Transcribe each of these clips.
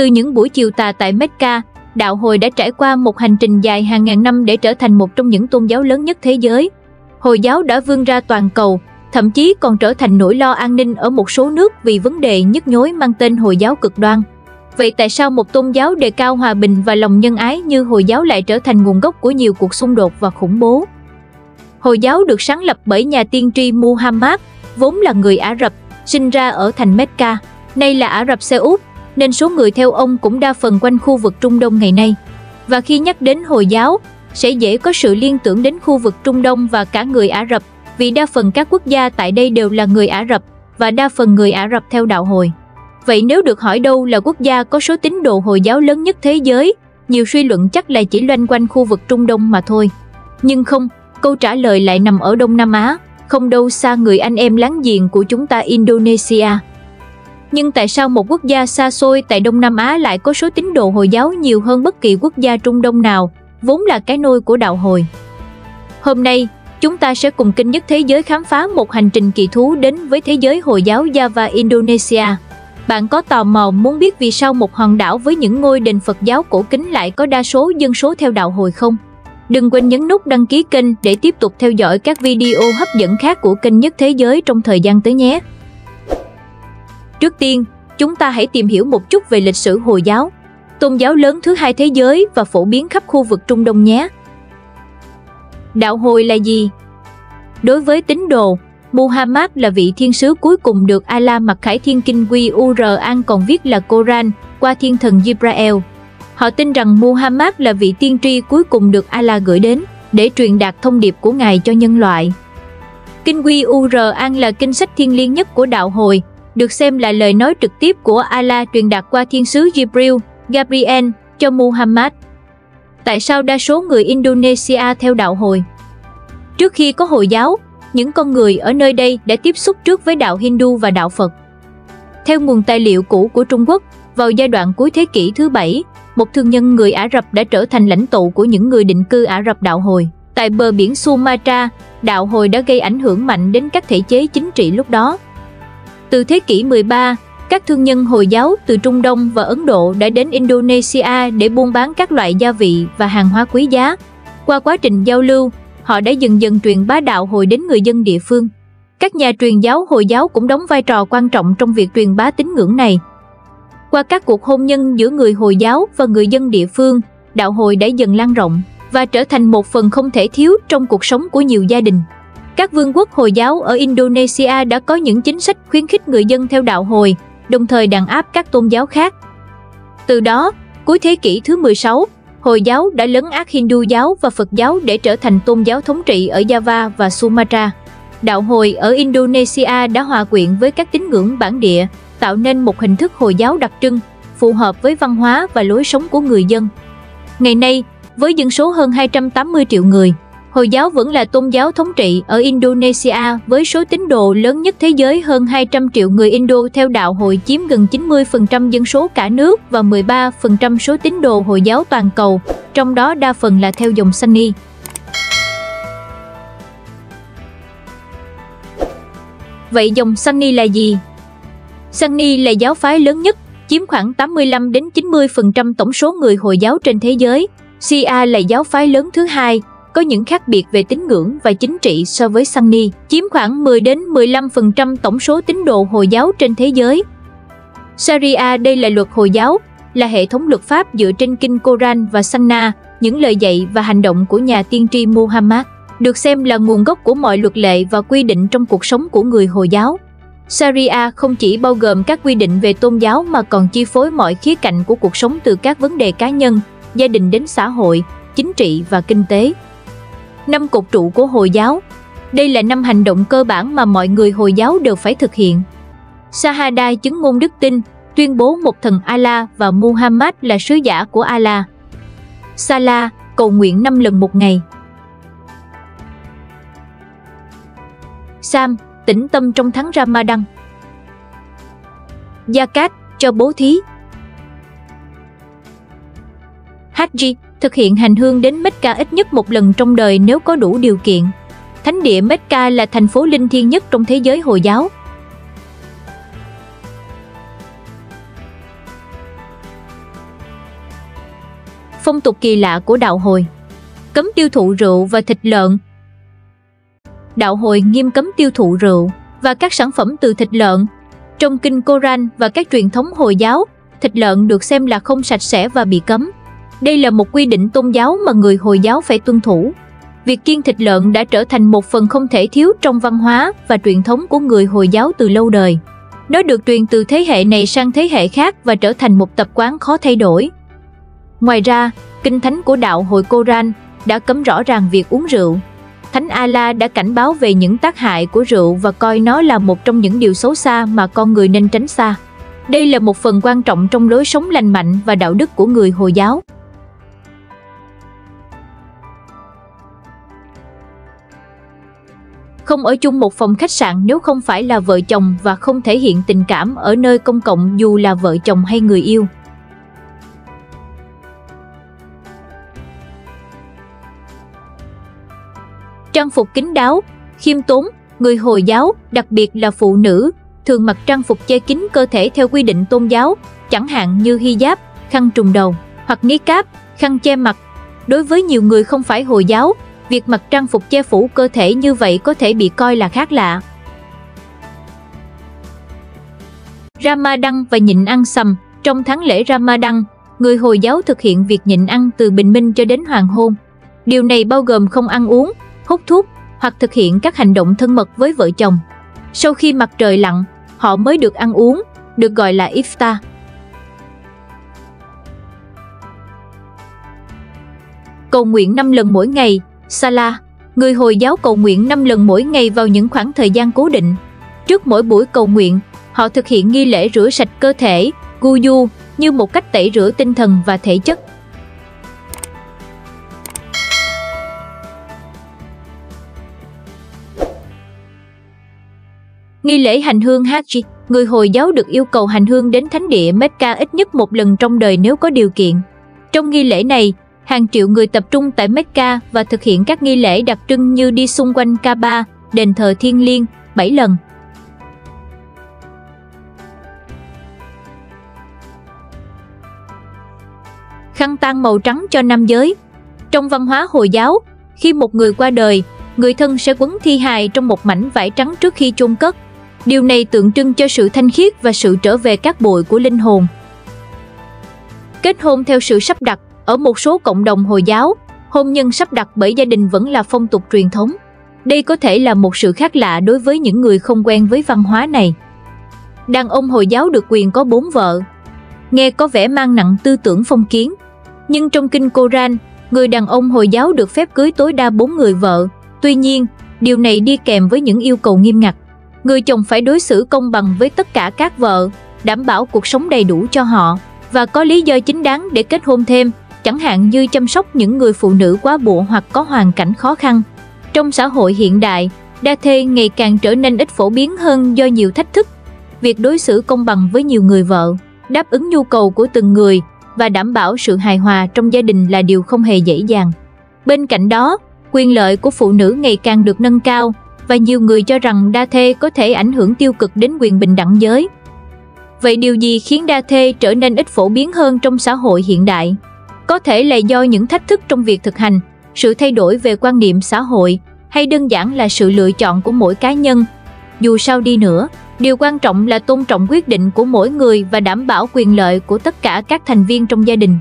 Từ những buổi chiều tà tại Mecca, đạo Hồi đã trải qua một hành trình dài hàng ngàn năm để trở thành một trong những tôn giáo lớn nhất thế giới. Hồi giáo đã vươn ra toàn cầu, thậm chí còn trở thành nỗi lo an ninh ở một số nước vì vấn đề nhức nhối mang tên Hồi giáo cực đoan. Vậy tại sao một tôn giáo đề cao hòa bình và lòng nhân ái như Hồi giáo lại trở thành nguồn gốc của nhiều cuộc xung đột và khủng bố? Hồi giáo được sáng lập bởi nhà tiên tri Muhammad, vốn là người Ả Rập, sinh ra ở thành Mecca, nay là Ả Rập Xê Út, nên số người theo ông cũng đa phần quanh khu vực Trung Đông ngày nay. Và khi nhắc đến Hồi giáo, sẽ dễ có sự liên tưởng đến khu vực Trung Đông và cả người Ả Rập, vì đa phần các quốc gia tại đây đều là người Ả Rập, và đa phần người Ả Rập theo đạo Hồi. Vậy nếu được hỏi đâu là quốc gia có số tín đồ Hồi giáo lớn nhất thế giới, nhiều suy luận chắc là chỉ loanh quanh khu vực Trung Đông mà thôi. Nhưng không, câu trả lời lại nằm ở Đông Nam Á, không đâu xa người anh em láng giềng của chúng ta Indonesia. Nhưng tại sao một quốc gia xa xôi tại Đông Nam Á lại có số tín đồ Hồi giáo nhiều hơn bất kỳ quốc gia Trung Đông nào, vốn là cái nôi của đạo Hồi? Hôm nay, chúng ta sẽ cùng Kênh Nhất Thế Giới khám phá một hành trình kỳ thú đến với thế giới Hồi giáo Java Indonesia. Bạn có tò mò muốn biết vì sao một hòn đảo với những ngôi đền Phật giáo cổ kính lại có đa số dân số theo đạo Hồi không? Đừng quên nhấn nút đăng ký kênh để tiếp tục theo dõi các video hấp dẫn khác của Kênh Nhất Thế Giới trong thời gian tới nhé. Trước tiên, chúng ta hãy tìm hiểu một chút về lịch sử Hồi giáo, tôn giáo lớn thứ hai thế giới và phổ biến khắp khu vực Trung Đông nhé. Đạo Hồi là gì? Đối với tín đồ, Muhammad là vị thiên sứ cuối cùng được Allah mặc khải thiên kinh Quran, còn viết là Koran, qua thiên thần Jibrail. Họ tin rằng Muhammad là vị tiên tri cuối cùng được Allah gửi đến để truyền đạt thông điệp của Ngài cho nhân loại. Kinh Quran là kinh sách thiêng liêng nhất của đạo Hồi, được xem là lời nói trực tiếp của Allah truyền đạt qua thiên sứ Jibril, Gabriel, cho Muhammad. Tại sao đa số người Indonesia theo đạo Hồi? Trước khi có Hồi giáo, những con người ở nơi đây đã tiếp xúc trước với đạo Hindu và đạo Phật. Theo nguồn tài liệu cũ của Trung Quốc, vào giai đoạn cuối thế kỷ thứ 7, một thương nhân người Ả Rập đã trở thành lãnh tụ của những người định cư Ả Rập đạo Hồi. Tại bờ biển Sumatra, đạo Hồi đã gây ảnh hưởng mạnh đến các thể chế chính trị lúc đó. Từ thế kỷ 13, các thương nhân Hồi giáo từ Trung Đông và Ấn Độ đã đến Indonesia để buôn bán các loại gia vị và hàng hóa quý giá. Qua quá trình giao lưu, họ đã dần dần truyền bá đạo Hồi đến người dân địa phương. Các nhà truyền giáo Hồi giáo cũng đóng vai trò quan trọng trong việc truyền bá tín ngưỡng này. Qua các cuộc hôn nhân giữa người Hồi giáo và người dân địa phương, đạo Hồi đã dần lan rộng và trở thành một phần không thể thiếu trong cuộc sống của nhiều gia đình. Các vương quốc Hồi giáo ở Indonesia đã có những chính sách khuyến khích người dân theo đạo Hồi, đồng thời đàn áp các tôn giáo khác. Từ đó, cuối thế kỷ thứ 16, Hồi giáo đã lấn át Hindu giáo và Phật giáo để trở thành tôn giáo thống trị ở Java và Sumatra. Đạo Hồi ở Indonesia đã hòa quyện với các tín ngưỡng bản địa, tạo nên một hình thức Hồi giáo đặc trưng, phù hợp với văn hóa và lối sống của người dân. Ngày nay, với dân số hơn 280 triệu người, Hồi giáo vẫn là tôn giáo thống trị ở Indonesia với số tín đồ lớn nhất thế giới. Hơn 200 triệu người Indo theo đạo Hồi chiếm gần 90% dân số cả nước và 13% số tín đồ Hồi giáo toàn cầu, trong đó đa phần là theo dòng Sunni. Vậy dòng Sunni là gì? Sunni là giáo phái lớn nhất, chiếm khoảng 85 đến 90% tổng số người Hồi giáo trên thế giới. Shia là giáo phái lớn thứ hai, có những khác biệt về tín ngưỡng và chính trị so với Sunni, chiếm khoảng 10 đến 15% tổng số tín đồ Hồi giáo trên thế giới. Sharia đây là luật Hồi giáo, là hệ thống luật pháp dựa trên kinh Koran và Sunnah, những lời dạy và hành động của nhà tiên tri Muhammad, được xem là nguồn gốc của mọi luật lệ và quy định trong cuộc sống của người Hồi giáo. Sharia không chỉ bao gồm các quy định về tôn giáo mà còn chi phối mọi khía cạnh của cuộc sống từ các vấn đề cá nhân, gia đình đến xã hội, chính trị và kinh tế. 5 cột trụ của Hồi giáo. Đây là 5 hành động cơ bản mà mọi người Hồi giáo đều phải thực hiện. Shahada chứng ngôn đức tin, tuyên bố một thần Allah và Muhammad là sứ giả của Allah. Salah, cầu nguyện 5 lần một ngày. Sam, tĩnh tâm trong tháng Ramadan. Zakat, cho bố thí. Hajj, thực hiện hành hương đến Mecca ít nhất một lần trong đời nếu có đủ điều kiện. Thánh địa Mecca là thành phố linh thiêng nhất trong thế giới Hồi giáo. Phong tục kỳ lạ của đạo Hồi. Cấm tiêu thụ rượu và thịt lợn. Đạo Hồi nghiêm cấm tiêu thụ rượu và các sản phẩm từ thịt lợn. Trong kinh Koran và các truyền thống Hồi giáo, thịt lợn được xem là không sạch sẽ và bị cấm. Đây là một quy định tôn giáo mà người Hồi giáo phải tuân thủ. Việc kiêng thịt lợn đã trở thành một phần không thể thiếu trong văn hóa và truyền thống của người Hồi giáo từ lâu đời. Nó được truyền từ thế hệ này sang thế hệ khác và trở thành một tập quán khó thay đổi. Ngoài ra, kinh thánh của đạo Hồi Koran đã cấm rõ ràng việc uống rượu. Thánh Allah đã cảnh báo về những tác hại của rượu và coi nó là một trong những điều xấu xa mà con người nên tránh xa. Đây là một phần quan trọng trong lối sống lành mạnh và đạo đức của người Hồi giáo. Không ở chung một phòng khách sạn nếu không phải là vợ chồng và không thể hiện tình cảm ở nơi công cộng dù là vợ chồng hay người yêu. Trang phục kín đáo, khiêm tốn. Người Hồi giáo, đặc biệt là phụ nữ, thường mặc trang phục che kín cơ thể theo quy định tôn giáo, chẳng hạn như hijab, khăn trùm đầu, hoặc niqab, khăn che mặt. Đối với nhiều người không phải Hồi giáo, việc mặc trang phục che phủ cơ thể như vậy có thể bị coi là khác lạ. Ramadan và nhịn ăn sầm. Trong tháng lễ Ramadan, người Hồi giáo thực hiện việc nhịn ăn từ bình minh cho đến hoàng hôn. Điều này bao gồm không ăn uống, hút thuốc hoặc thực hiện các hành động thân mật với vợ chồng. Sau khi mặt trời lặn, họ mới được ăn uống, được gọi là iftar. Cầu nguyện 5 lần mỗi ngày, Salah. Người Hồi giáo cầu nguyện 5 lần mỗi ngày vào những khoảng thời gian cố định. Trước mỗi buổi cầu nguyện, họ thực hiện nghi lễ rửa sạch cơ thể, Guyu, như một cách tẩy rửa tinh thần và thể chất. Nghi lễ hành hương Hajj. Người Hồi giáo được yêu cầu hành hương đến thánh địa Mecca ít nhất một lần trong đời nếu có điều kiện. Trong nghi lễ này, hàng triệu người tập trung tại Mecca và thực hiện các nghi lễ đặc trưng như đi xung quanh Kaaba, đền thờ thiêng liêng, 7 lần. Khăn tang màu trắng cho nam giới. Trong văn hóa Hồi giáo, khi một người qua đời, người thân sẽ quấn thi hài trong một mảnh vải trắng trước khi chôn cất. Điều này tượng trưng cho sự thanh khiết và sự trở về cát bụi của linh hồn. Kết hôn theo sự sắp đặt. Ở một số cộng đồng Hồi giáo, hôn nhân sắp đặt bởi gia đình vẫn là phong tục truyền thống. Đây có thể là một sự khác lạ đối với những người không quen với văn hóa này. Đàn ông Hồi giáo được quyền có 4 vợ. Nghe có vẻ mang nặng tư tưởng phong kiến. Nhưng trong kinh Koran, người đàn ông Hồi giáo được phép cưới tối đa 4 người vợ. Tuy nhiên, điều này đi kèm với những yêu cầu nghiêm ngặt. Người chồng phải đối xử công bằng với tất cả các vợ, đảm bảo cuộc sống đầy đủ cho họ, và có lý do chính đáng để kết hôn thêm, chẳng hạn như chăm sóc những người phụ nữ quá bụa hoặc có hoàn cảnh khó khăn. Trong xã hội hiện đại, đa thê ngày càng trở nên ít phổ biến hơn do nhiều thách thức. Việc đối xử công bằng với nhiều người vợ, đáp ứng nhu cầu của từng người và đảm bảo sự hài hòa trong gia đình là điều không hề dễ dàng. Bên cạnh đó, quyền lợi của phụ nữ ngày càng được nâng cao và nhiều người cho rằng đa thê có thể ảnh hưởng tiêu cực đến quyền bình đẳng giới. Vậy điều gì khiến đa thê trở nên ít phổ biến hơn trong xã hội hiện đại? Có thể là do những thách thức trong việc thực hành, sự thay đổi về quan niệm xã hội, hay đơn giản là sự lựa chọn của mỗi cá nhân. Dù sao đi nữa, điều quan trọng là tôn trọng quyết định của mỗi người và đảm bảo quyền lợi của tất cả các thành viên trong gia đình.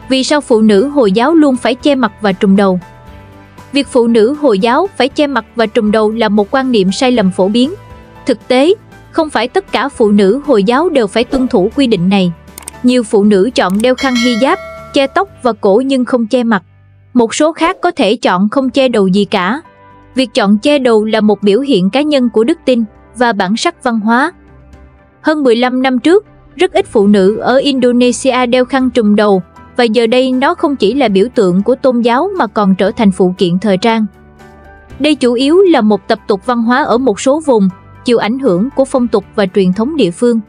Vì sao phụ nữ Hồi giáo luôn phải che mặt và trùm đầu? Việc phụ nữ Hồi giáo phải che mặt và trùm đầu là một quan niệm sai lầm phổ biến. Thực tế, không phải tất cả phụ nữ Hồi giáo đều phải tuân thủ quy định này. Nhiều phụ nữ chọn đeo khăn hijab, che tóc và cổ nhưng không che mặt. Một số khác có thể chọn không che đầu gì cả. Việc chọn che đầu là một biểu hiện cá nhân của đức tin và bản sắc văn hóa. Hơn 15 năm trước, rất ít phụ nữ ở Indonesia đeo khăn trùm đầu, và giờ đây nó không chỉ là biểu tượng của tôn giáo mà còn trở thành phụ kiện thời trang. Đây chủ yếu là một tập tục văn hóa ở một số vùng, chịu ảnh hưởng của phong tục và truyền thống địa phương.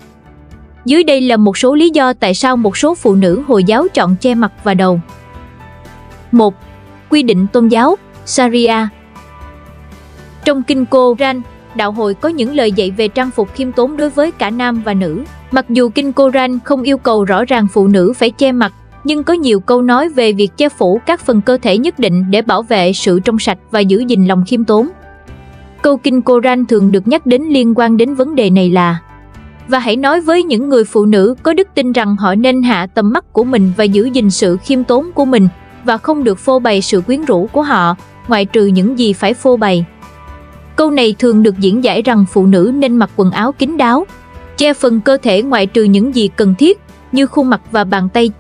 Dưới đây là một số lý do tại sao một số phụ nữ Hồi giáo chọn che mặt và đầu. 1. Quy định tôn giáo, Sharia. Trong kinh Koran, đạo Hồi có những lời dạy về trang phục khiêm tốn đối với cả nam và nữ. Mặc dù Kinh Koran không yêu cầu rõ ràng phụ nữ phải che mặt, nhưng có nhiều câu nói về việc che phủ các phần cơ thể nhất định để bảo vệ sự trong sạch và giữ gìn lòng khiêm tốn. Câu Kinh Koran thường được nhắc đến liên quan đến vấn đề này là: và hãy nói với những người phụ nữ có đức tin rằng họ nên hạ tầm mắt của mình và giữ gìn sự khiêm tốn của mình, và không được phô bày sự quyến rũ của họ, ngoại trừ những gì phải phô bày. Câu này thường được diễn giải rằng phụ nữ nên mặc quần áo kín đáo, che phần cơ thể ngoại trừ những gì cần thiết, như khuôn mặt và bàn tay.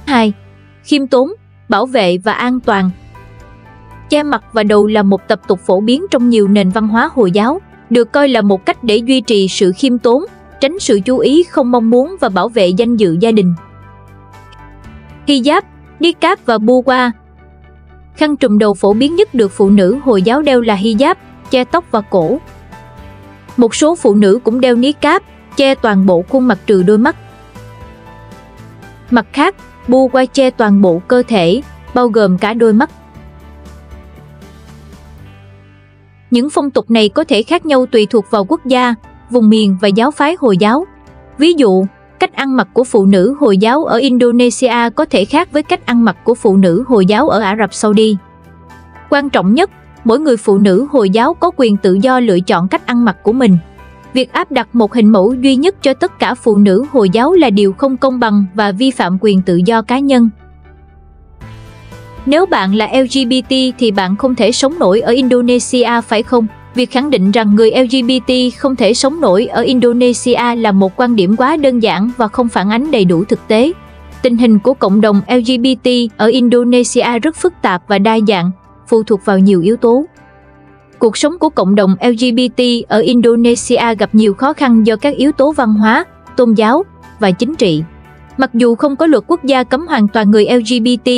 2. Khiêm tốn, bảo vệ và an toàn. Che mặt và đầu là một tập tục phổ biến trong nhiều nền văn hóa Hồi giáo, được coi là một cách để duy trì sự khiêm tốn, tránh sự chú ý không mong muốn và bảo vệ danh dự gia đình. Hijab, niqab và burqa. Khăn trùm đầu phổ biến nhất được phụ nữ Hồi giáo đeo là hijab, che tóc và cổ. Một số phụ nữ cũng đeo niqab, che toàn bộ khuôn mặt trừ đôi mắt. Mặt khác, burqa che toàn bộ cơ thể, bao gồm cả đôi mắt. Những phong tục này có thể khác nhau tùy thuộc vào quốc gia, vùng miền và giáo phái Hồi giáo. Ví dụ, cách ăn mặc của phụ nữ Hồi giáo ở Indonesia có thể khác với cách ăn mặc của phụ nữ Hồi giáo ở Ả Rập Saudi. Quan trọng nhất, mỗi người phụ nữ Hồi giáo có quyền tự do lựa chọn cách ăn mặc của mình. Việc áp đặt một hình mẫu duy nhất cho tất cả phụ nữ Hồi giáo là điều không công bằng và vi phạm quyền tự do cá nhân. Nếu bạn là LGBT thì bạn không thể sống nổi ở Indonesia phải không? Việc khẳng định rằng người LGBT không thể sống nổi ở Indonesia là một quan điểm quá đơn giản và không phản ánh đầy đủ thực tế. Tình hình của cộng đồng LGBT ở Indonesia rất phức tạp và đa dạng, phụ thuộc vào nhiều yếu tố. Cuộc sống của cộng đồng LGBT ở Indonesia gặp nhiều khó khăn do các yếu tố văn hóa, tôn giáo và chính trị. Mặc dù không có luật quốc gia cấm hoàn toàn người LGBT,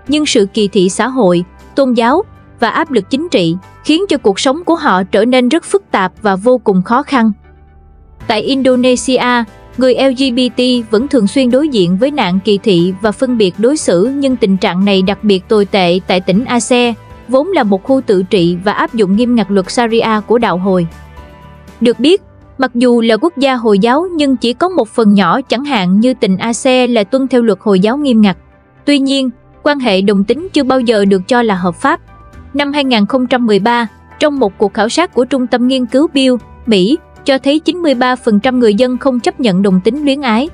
nhưng sự kỳ thị xã hội, tôn giáo và áp lực chính trị khiến cho cuộc sống của họ trở nên rất phức tạp và vô cùng khó khăn. Tại Indonesia, người LGBT vẫn thường xuyên đối diện với nạn kỳ thị và phân biệt đối xử, nhưng tình trạng này đặc biệt tồi tệ tại tỉnh Aceh, vốn là một khu tự trị và áp dụng nghiêm ngặt luật Sharia của đạo Hồi. Được biết, mặc dù là quốc gia Hồi giáo nhưng chỉ có một phần nhỏ chẳng hạn như tỉnh Aceh là tuân theo luật Hồi giáo nghiêm ngặt. Tuy nhiên, quan hệ đồng tính chưa bao giờ được cho là hợp pháp. Năm 2013, trong một cuộc khảo sát của Trung tâm Nghiên cứu Pew, Mỹ, cho thấy 93% người dân không chấp nhận đồng tính luyến ái.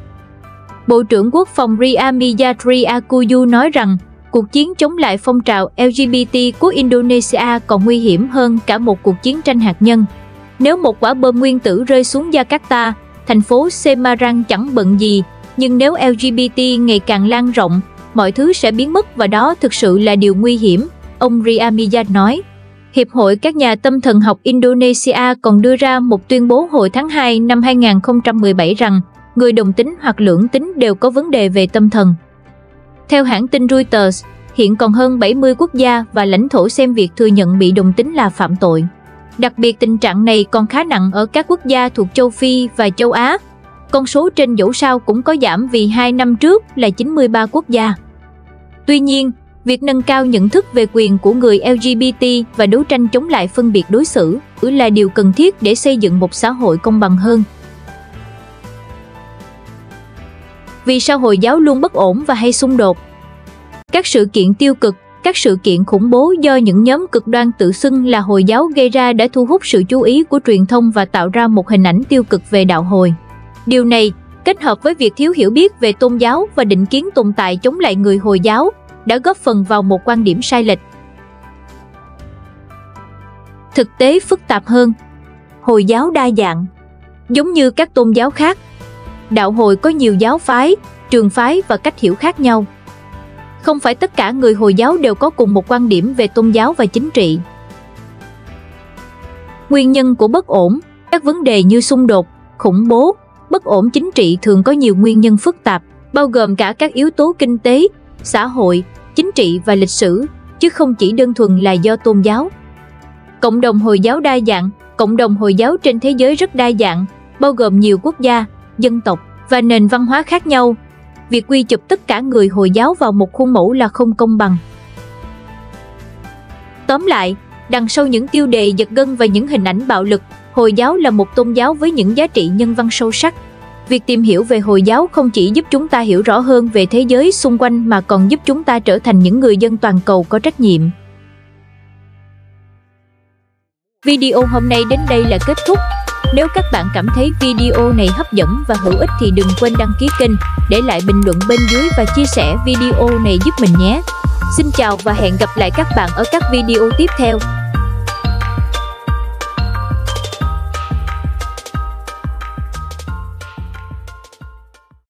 Bộ trưởng Quốc phòng Riyamizat Riyakudu nói rằng, cuộc chiến chống lại phong trào LGBT của Indonesia còn nguy hiểm hơn cả một cuộc chiến tranh hạt nhân. Nếu một quả bom nguyên tử rơi xuống Jakarta, thành phố Semarang chẳng bận gì, nhưng nếu LGBT ngày càng lan rộng, mọi thứ sẽ biến mất và đó thực sự là điều nguy hiểm, ông Riyamizat nói. Hiệp hội các nhà tâm thần học Indonesia còn đưa ra một tuyên bố hồi tháng 2 năm 2017 rằng người đồng tính hoặc lưỡng tính đều có vấn đề về tâm thần. Theo hãng tin Reuters, hiện còn hơn 70 quốc gia và lãnh thổ xem việc thừa nhận bị đồng tính là phạm tội. Đặc biệt tình trạng này còn khá nặng ở các quốc gia thuộc châu Phi và châu Á. Con số trên dẫu sao cũng có giảm vì 2 năm trước là 93 quốc gia. Tuy nhiên, việc nâng cao nhận thức về quyền của người LGBT và đấu tranh chống lại phân biệt đối xử là điều cần thiết để xây dựng một xã hội công bằng hơn. Vì sao Hồi giáo luôn bất ổn và hay xung đột? Các sự kiện tiêu cực, các sự kiện khủng bố do những nhóm cực đoan tự xưng là Hồi giáo gây ra đã thu hút sự chú ý của truyền thông và tạo ra một hình ảnh tiêu cực về đạo Hồi. Điều này, kết hợp với việc thiếu hiểu biết về tôn giáo và định kiến tồn tại chống lại người Hồi giáo, đã góp phần vào một quan điểm sai lệch. Thực tế phức tạp hơn. Hồi giáo đa dạng. Giống như các tôn giáo khác, đạo Hồi có nhiều giáo phái, trường phái và cách hiểu khác nhau. Không phải tất cả người Hồi giáo đều có cùng một quan điểm về tôn giáo và chính trị. Nguyên nhân của bất ổn, các vấn đề như xung đột, khủng bố, bất ổn chính trị thường có nhiều nguyên nhân phức tạp, bao gồm cả các yếu tố kinh tế, xã hội, chính trị và lịch sử, chứ không chỉ đơn thuần là do tôn giáo. Cộng đồng Hồi giáo đa dạng. Cộng đồng Hồi giáo trên thế giới rất đa dạng, bao gồm nhiều quốc gia, dân tộc và nền văn hóa khác nhau. Việc quy chụp tất cả người Hồi giáo vào một khuôn mẫu là không công bằng. Tóm lại, Đằng sau những tiêu đề giật gân và những hình ảnh bạo lực, Hồi giáo là một tôn giáo với những giá trị nhân văn sâu sắc. Việc tìm hiểu về Hồi giáo không chỉ giúp chúng ta hiểu rõ hơn về thế giới xung quanh mà còn giúp chúng ta trở thành những người dân toàn cầu có trách nhiệm. Video hôm nay đến đây là kết thúc. Nếu các bạn cảm thấy video này hấp dẫn và hữu ích thì đừng quên đăng ký kênh, để lại bình luận bên dưới và chia sẻ video này giúp mình nhé. Xin chào và hẹn gặp lại các bạn ở các video tiếp theo.